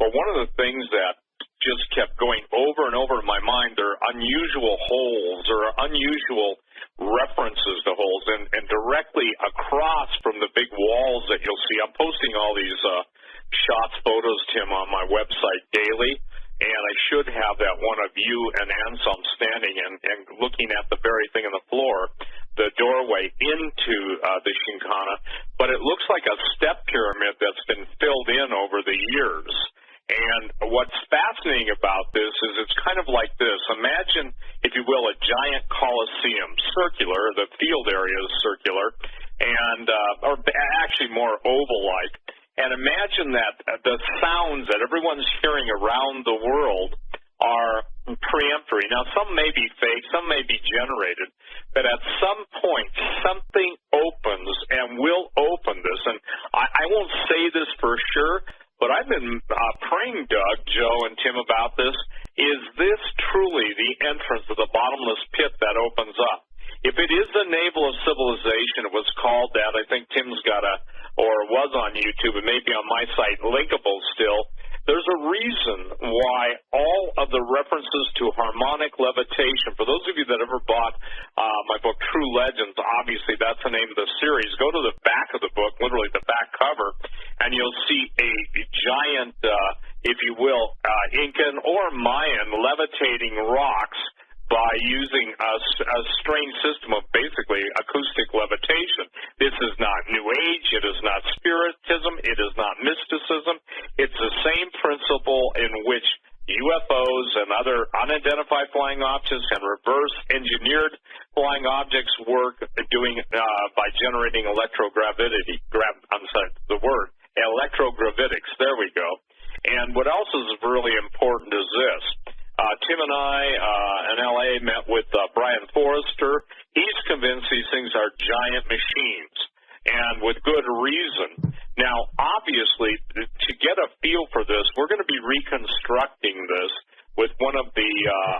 but one of the things that just kept going over and over in my mind, there are unusual holes or unusual references to holes, and directly across from the big walls that you'll see, I'm posting all these shots, photos, Tim, on my website daily, and I should have that one of you and Anselm standing and looking at the very thing on the floor, the doorway into the Shinkana, but it looks like a step pyramid that's been filled in over the years. And what's fascinating about this is it's kind of like this. Imagine, if you will, a giant coliseum, circular. The field area is circular, and or actually more oval-like. And imagine that the sounds that everyone's hearing around the world are preemptory. Now, some may be fake, some may be generated, but at some point, something opens and will open this. And I won't say this for sure, but I've been praying, Doug, Joe, and Tim about this. Is this truly the entrance to the bottomless pit that opens up? If it is the navel of civilization, it was called that. I think Tim's got or was on YouTube, it may be on my site, linkable still. There's a reason why all of the references to harmonic levitation, for those of you that ever bought my book, True Legends, obviously that's the name of the series. Go to the back of the book, literally the back cover, and you'll see a giant, if you will, Incan or Mayan levitating rocks by using a strange system of basically acoustic levitation. This is not New Age. It is not Spiritism. It is not mysticism. It's the same principle in which UFOs and other unidentified flying objects and reverse engineered flying objects work doing by generating electrogravity. Electrogravitics. There we go. And what else is really important is this. Tim and I in L.A. met with Brian Forrester. He's convinced these things are giant machines, and with good reason. Now, obviously, to get a feel for this, we're going to be reconstructing this with one of the,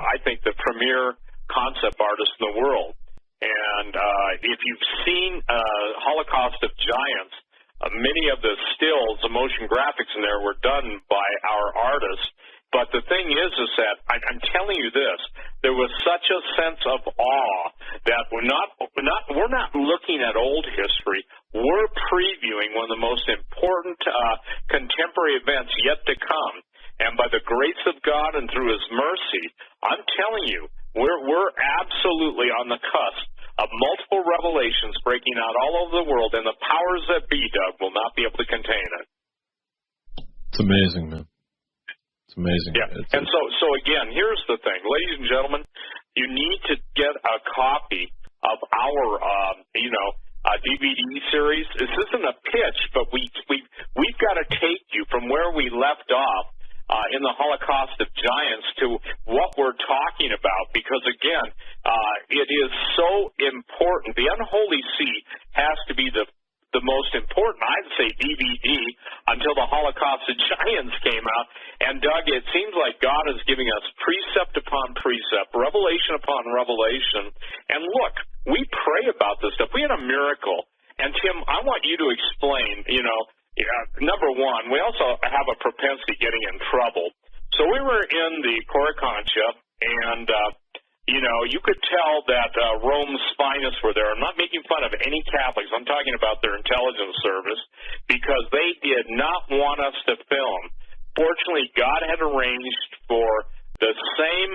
I think, the premier concept artists in the world. And if you've seen Holocaust of Giants, many of the stills, the motion graphics in there were done by our artists. But the thing is that I'm telling you this, there was such a sense of awe that we're not looking at old history. We're previewing one of the most important contemporary events yet to come. And by the grace of God and through His mercy, I'm telling you, we're absolutely on the cusp of multiple revelations breaking out all over the world, and the powers that be, Doug, will not be able to contain it. It's amazing, man. Amazing. Yeah, and so again, here's the thing, ladies and gentlemen, you need to get a copy of our, DVD series. This isn't a pitch, but we've got to take you from where we left off in the Holocaust of Giants to what we're talking about, because again, it is so important. The Unholy See has to be the most important, I'd say, DVD until the Holocaust of Giants came out. And, Doug, it seems like God is giving us precept upon precept, revelation upon revelation. And, look, we pray about this stuff. We had a miracle. And, Tim, I want you to explain, number one, we also have a propensity getting in trouble. So we were in the Coricancha, and you could tell that Rome's finest were there. I'm not making fun of any Catholics. I'm talking about their intelligence service, because they did not want us to film. Fortunately, God had arranged for the same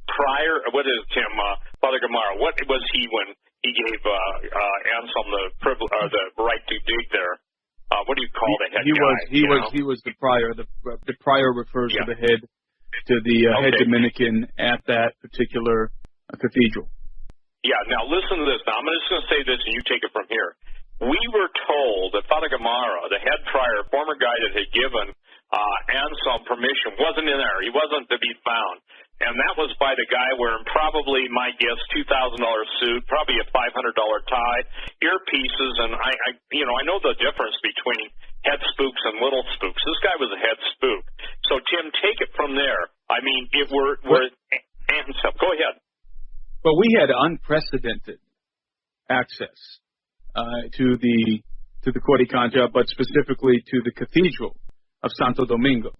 prior, what is it, Tim, Father Gamara, what was he when he gave Anselm the right to dig there? What do you call the head guy? He was the prior. The prior refers to the head, to the head Dominican at that particular cathedral. Yeah, now listen to this. Now, I'm just going to say this, and you take it from here. We were told that Father Gamara, the head prior, former guy that had given Anselm permission, wasn't in there. He wasn't to be found. And that was by the guy wearing probably, my guess, $2,000 suit, probably a $500 tie, earpieces, and I know the difference between head spooks and little spooks. This guy was a head spook. So, Tim, take it from there. I mean, we're Anselm. Go ahead. Well, we had unprecedented access to the Coricancha, but specifically to the cathedral. of Santo Domingo,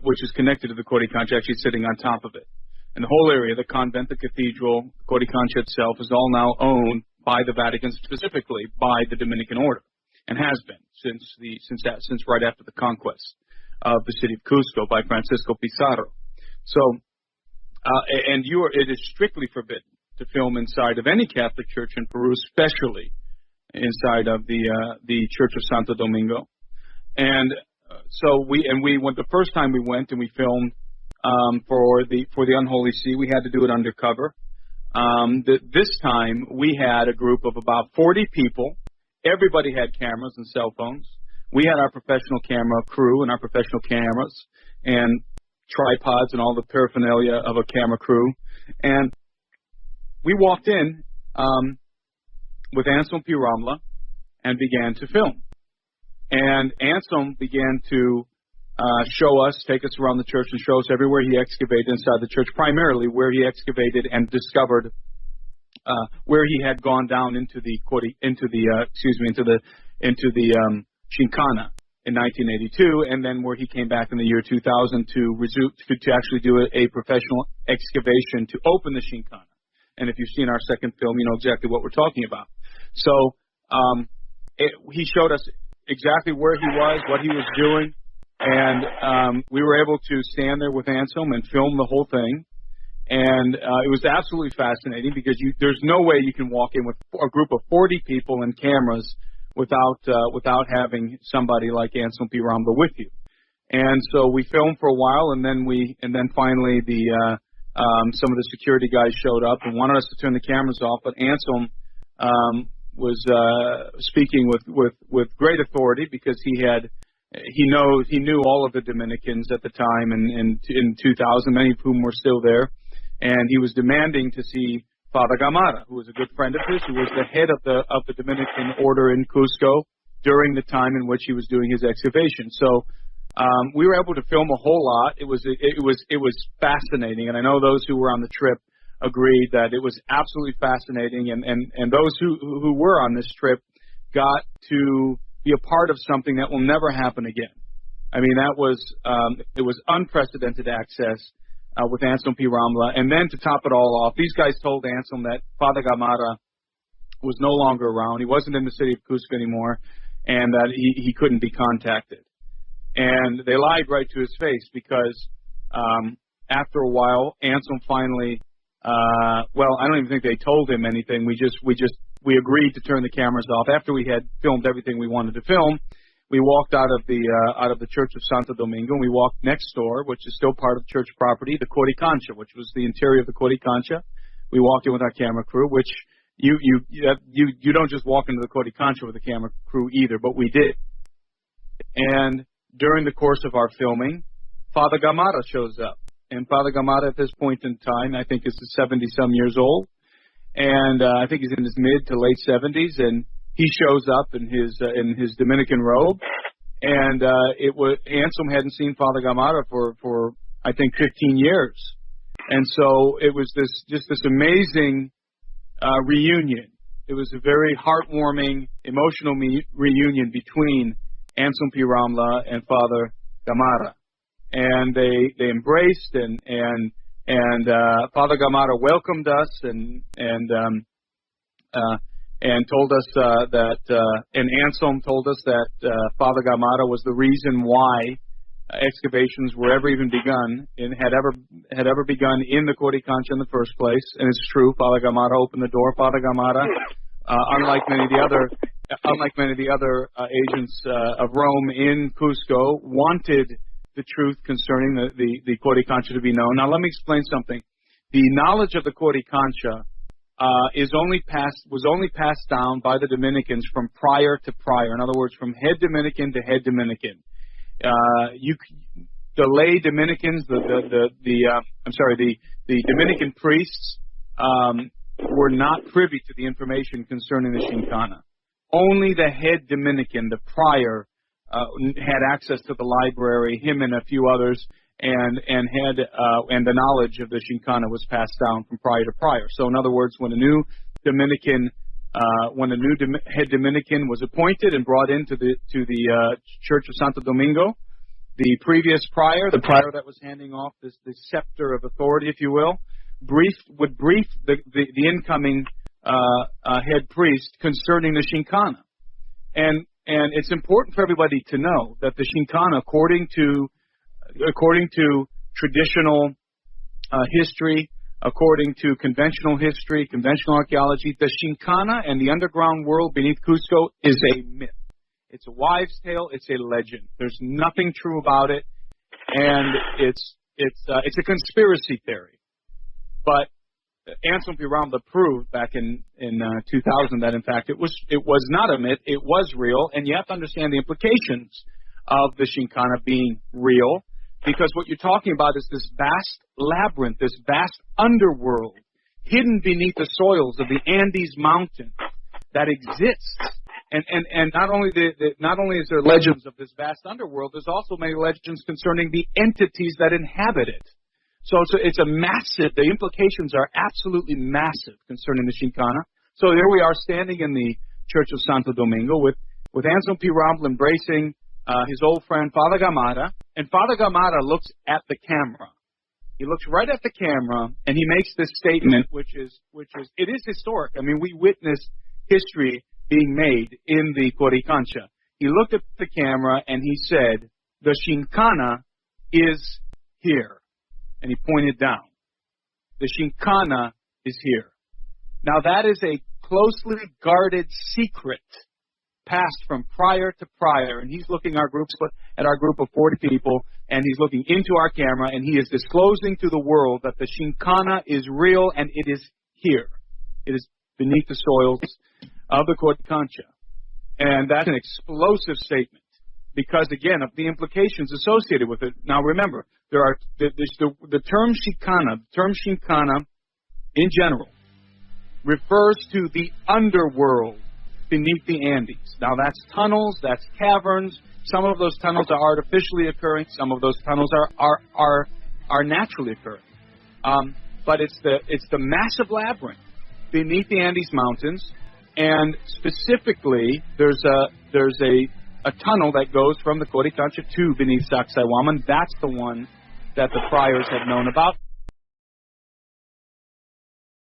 which is connected to the Coricancha, actually sitting on top of it. And the whole area, the convent, the cathedral, the Coricancha itself, is all now owned by the Vatican, specifically by the Dominican Order, and has been since right after the conquest of the city of Cusco by Francisco Pizarro. So, it is strictly forbidden to film inside of any Catholic church in Peru, especially inside of the Church of Santo Domingo. And so we went the first time we went and we filmed for the Unholy See. We had to do it undercover. This time we had a group of about 40 people. Everybody had cameras and cell phones. We had our professional camera crew and our professional cameras and tripods and all the paraphernalia of a camera crew. And we walked in with Anselm P. Ramla and began to film. And Anselm began to take us around the church and show us everywhere he excavated inside the church, primarily where he excavated and discovered where he had gone down into the Chincana in 1982, and then where he came back in the year 2000 to actually do a professional excavation to open the Chincana. And if you've seen our second film, you know exactly what we're talking about. So he showed us exactly where he was, what he was doing, and we were able to stand there with Anselm and film the whole thing. And it was absolutely fascinating because there's no way you can walk in with a group of 40 people and cameras without having somebody like Anselm P. Ramla with you. And so we filmed for a while, and then finally some of the security guys showed up and wanted us to turn the cameras off, but Anselm was speaking with great authority because he knew all of the Dominicans at the time in 2000, many of whom were still there, and he was demanding to see Father Gamara, who was a good friend of his, who was the head of the Dominican order in Cusco during the time in which he was doing his excavation. So we were able to film a whole lot. It was fascinating, and I know those who were on the trip agreed that it was absolutely fascinating, and those who were on this trip got to be a part of something that will never happen again. I mean, it was unprecedented access with Anselm P. Ramla. And then to top it all off, these guys told Anselm that Father Gamara was no longer around. He wasn't in the city of Cusco anymore, and that he couldn't be contacted. And they lied right to his face because after a while, Anselm finally, I don't even think they told him anything. We agreed to turn the cameras off. After we had filmed everything we wanted to film, we walked out of the Church of Santo Domingo, and we walked next door, which is still part of church property, the Coricancha, which was the interior of the Coricancha. We walked in with our camera crew, which you don't just walk into the Coricancha with a camera crew either, but we did. And during the course of our filming, Father Gamara shows up. And Father Gamara at this point in time, I think is 70-some years old. And I think he's in his mid to late 70s, and he shows up in his Dominican robe. And Anselm hadn't seen Father Gamara for I think 15 years. And so it was this amazing reunion. It was a very heartwarming, emotional reunion between Anselm P. Ramla and Father Gamara. And they embraced, and Father Gamara welcomed us and told us and Anselm told us that Father Gamara was the reason why excavations were ever even begun and had ever begun in the Coricancha in the first place. And it's true, Father Gamara opened the door. Father Gamara, unlike many of the other agents of Rome in Cusco, wanted the truth concerning the Coricancha to be known. Now, let me explain something. The knowledge of the Coricancha was only passed down by the Dominicans from prior to prior. In other words, from head Dominican to head Dominican. The lay Dominicans, the Dominican priests were not privy to the information concerning the Chincana. Only the head Dominican, the prior, had access to the library, him and a few others, and the knowledge of the Chincana was passed down from prior to prior. So in other words, when a new head Dominican was appointed and brought into the Church of Santo Domingo, The previous prior, the prior that was handing off the scepter of authority, if you will, would brief the incoming head priest concerning the Shinkana. And it's important for everybody to know that the Shinkana, according to traditional history, according to conventional history, conventional archaeology, the Shinkana and the underground world beneath Cusco is a myth. It's a wives' tale. It's a legend. There's nothing true about it, and it's a conspiracy theory. But Anselm Pirambla proved back in 2000 that in fact it was not a myth. It was real, and you have to understand the implications of the Shinkana being real, because what you're talking about is this vast labyrinth, this vast underworld hidden beneath the soils of the Andes Mountain that exists. And not only is there legends of this vast underworld, there's also many legends concerning the entities that inhabit it. So it's a massive. The implications are absolutely massive concerning the Shinkana. So here we are standing in the Church of Santo Domingo with Anselm Pirambla embracing his old friend Father Gamara, and Father Gamara looks at the camera. He looks right at the camera, and he makes this statement, which is it is historic. I mean, we witnessed history being made in the Coricancha. He looked at the camera and he said, "The Shinkana is here," and he pointed down. The Shinkana is here. Now that is a closely guarded secret, passed from prior to prior, and he's looking at our group of 40 people, and he's looking into our camera, and he is disclosing to the world that the Shinkana is real and it is here. It is beneath the soils of the Coricancha. And that's an explosive statement because, again, of the implications associated with it. Now, remember, there's the term Shinkana in general refers to the underworld beneath the Andes. Now, that's tunnels, that's caverns. Some of those tunnels are artificially occurring. Some of those tunnels are naturally occurring. But it's the massive labyrinth beneath the Andes Mountains. And specifically, there's a tunnel that goes from the Coricancha to beneath Sacsayhuaman. That's the one that the priors have known about.